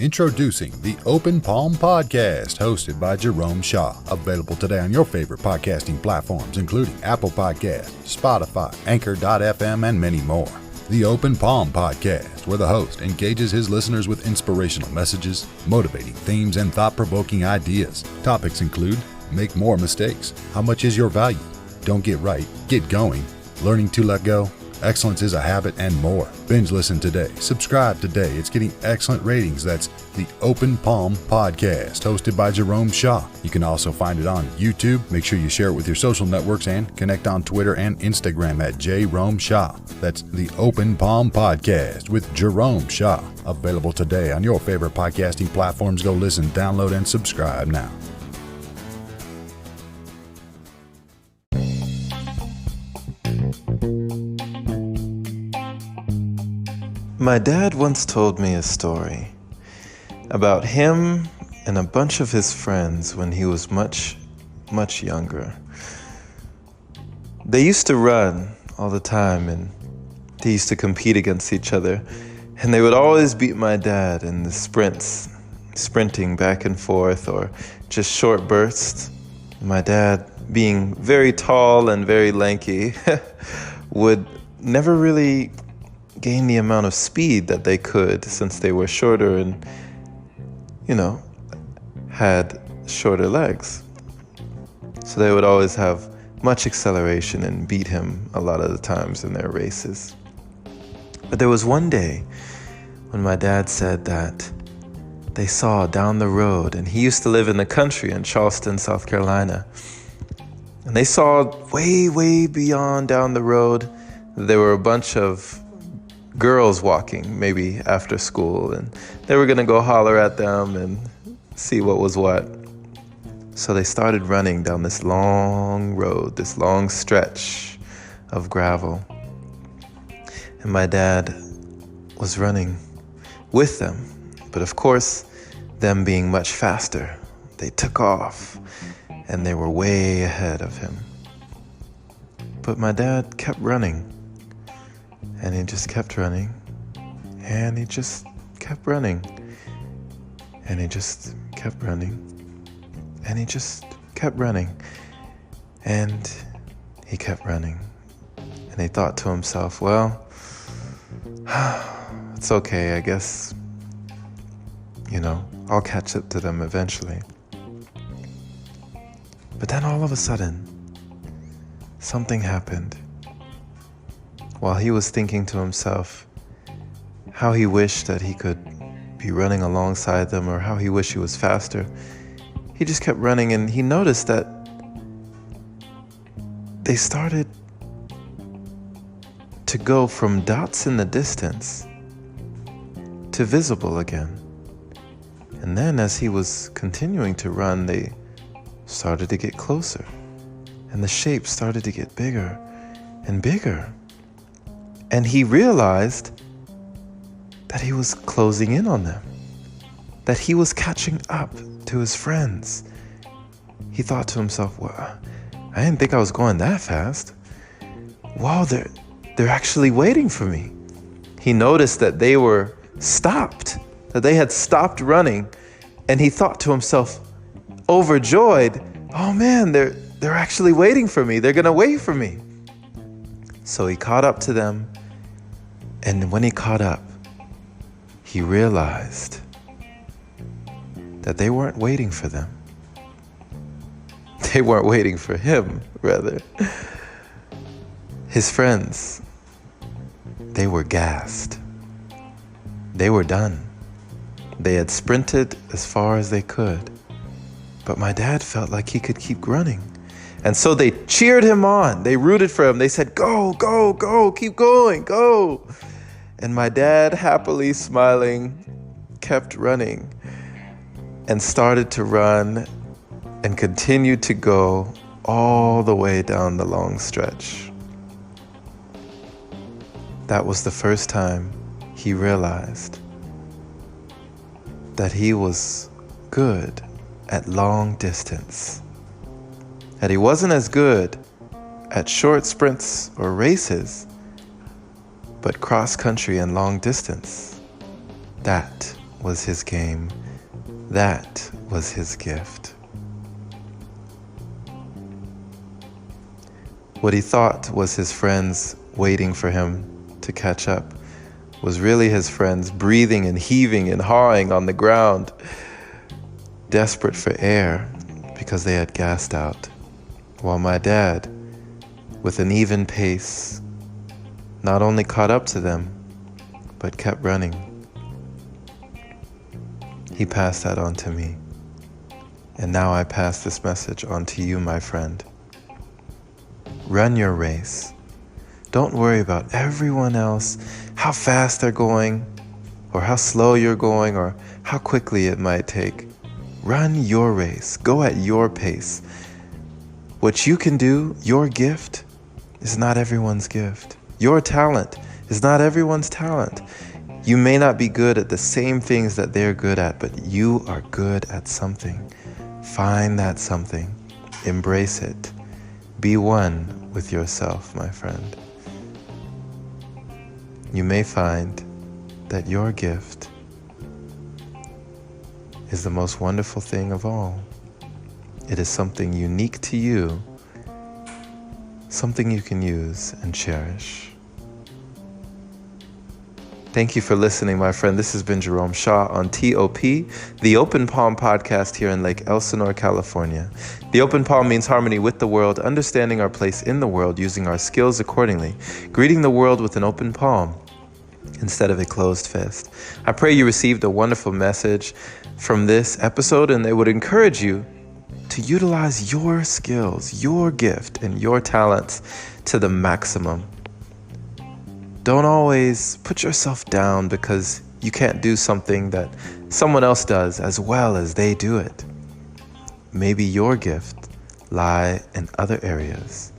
Introducing the Open Palm Podcast, hosted by Jerome Shaw. Available today on your favorite podcasting platforms, including Apple Podcasts, Spotify, Anchor.fm, and many more. The Open Palm Podcast, where the host engages his listeners with inspirational messages, motivating themes, and thought-provoking ideas. Topics include: make more mistakes, how much is your value, don't get right, get going, learning to let go, excellence is a habit, and more. Binge listen today. Subscribe today. It's getting excellent ratings. That's the Open Palm Podcast, hosted by Jerome Shaw. You can also find it on YouTube. Make sure you share it with your social networks and connect on Twitter and Instagram at Jerome Shaw. That's the Open Palm Podcast with Jerome Shaw. Available today on your favorite podcasting platforms. Go listen, download, and subscribe now. My dad once told me a story about him and a bunch of his friends when he was much, much younger. They used to run all the time, and they used to compete against each other, and they would always beat my dad in the sprinting back and forth or just short bursts. My dad, being very tall and very lanky, would never really gain the amount of speed that they could, since they were shorter and, had shorter legs. So they would always have much acceleration and beat him a lot of the times in their races. But there was one day when my dad said that they saw down the road, and he used to live in the country in Charleston, South Carolina, and they saw way, way beyond down the road, there were a bunch of girls walking, maybe after school, and they were gonna go holler at them and see what was what. So they started running down this long road, this long stretch of gravel. And my dad was running with them. But of course, them being much faster, they took off and they were way ahead of him. But my dad kept running. And he just kept running, and he just kept running, and he just kept running, and he just kept running, and he kept running. And he thought to himself, well, it's okay, I guess, I'll catch up to them eventually. But then all of a sudden, something happened. While he was thinking to himself how he wished that he could be running alongside them, or how he wished he was faster, he just kept running, and he noticed that they started to go from dots in the distance to visible again. And then as he was continuing to run, they started to get closer, and the shapes started to get bigger and bigger. And he realized that he was closing in on them, that he was catching up to his friends. He thought to himself, well, I didn't think I was going that fast. Wow, they're actually waiting for me. He noticed that they were stopped, that they had stopped running, and he thought to himself, overjoyed, oh man, they're actually waiting for me. They're gonna wait for me. So he caught up to them. And when he caught up, he realized that they weren't waiting for them. They weren't waiting for him, rather. His friends, they were gassed. They were done. They had sprinted as far as they could. But my dad felt like he could keep running. And so they cheered him on. They rooted for him. They said, go, go, go, keep going, go. And my dad, happily smiling, kept running and started to run and continued to go all the way down the long stretch. That was the first time he realized that he was good at long distance. That he wasn't as good at short sprints or races, but cross country and long distance, that was his game. That was his gift. What he thought was his friends waiting for him to catch up was really his friends breathing and heaving and hawing on the ground, desperate for air because they had gassed out, while my dad, with an even pace, not only caught up to them, but kept running. He passed that on to me, and now I pass this message on to you, my friend. Run your race. Don't worry about everyone else, how fast they're going, or how slow you're going, or how quickly it might take. Run your race. Go at your pace. What you can do, your gift, is not everyone's gift. Your talent is not everyone's talent. You may not be good at the same things that they're good at, but you are good at something. Find that something. Embrace it. Be one with yourself, my friend. You may find that your gift is the most wonderful thing of all. It is something unique to you, something you can use and cherish. Thank you for listening, my friend. This has been Jerome Shaw on TOP, the Open Palm podcast here in Lake Elsinore, California. The Open Palm means harmony with the world, understanding our place in the world, using our skills accordingly, greeting the world with an open palm instead of a closed fist. I pray you received a wonderful message from this episode, and it would encourage you to utilize your skills, your gift, and your talents to the maximum. Don't always put yourself down because you can't do something that someone else does as well as they do it. Maybe your gift lie in other areas.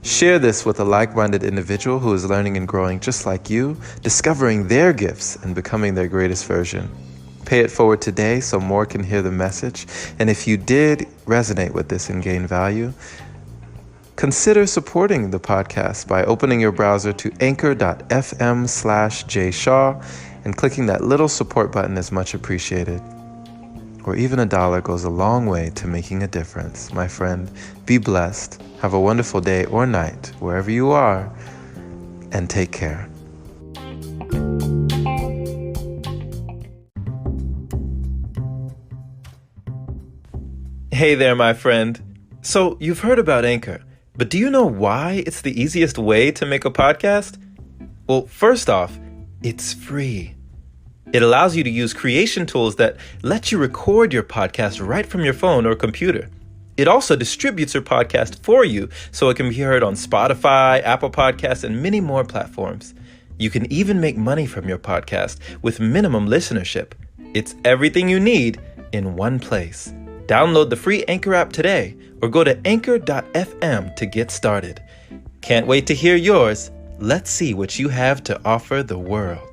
Share this with a like-minded individual who is learning and growing just like you, discovering their gifts and becoming their greatest version. Pay it forward today so more can hear the message. And if you did resonate with this and gain value, consider supporting the podcast by opening your browser to anchor.fm/jshaw and clicking that little support button is much appreciated. Or even $1 goes a long way to making a difference. My friend, be blessed. Have a wonderful day or night, wherever you are, and take care. Hey there, my friend. So you've heard about Anchor. But do you know why it's the easiest way to make a podcast? Well, first off, it's free. It allows you to use creation tools that let you record your podcast right from your phone or computer. It also distributes your podcast for you so it can be heard on Spotify, Apple Podcasts, and many more platforms. You can even make money from your podcast with minimum listenership. It's everything you need in one place. Download the free Anchor app today or go to anchor.fm to get started. Can't wait to hear yours. Let's see what you have to offer the world.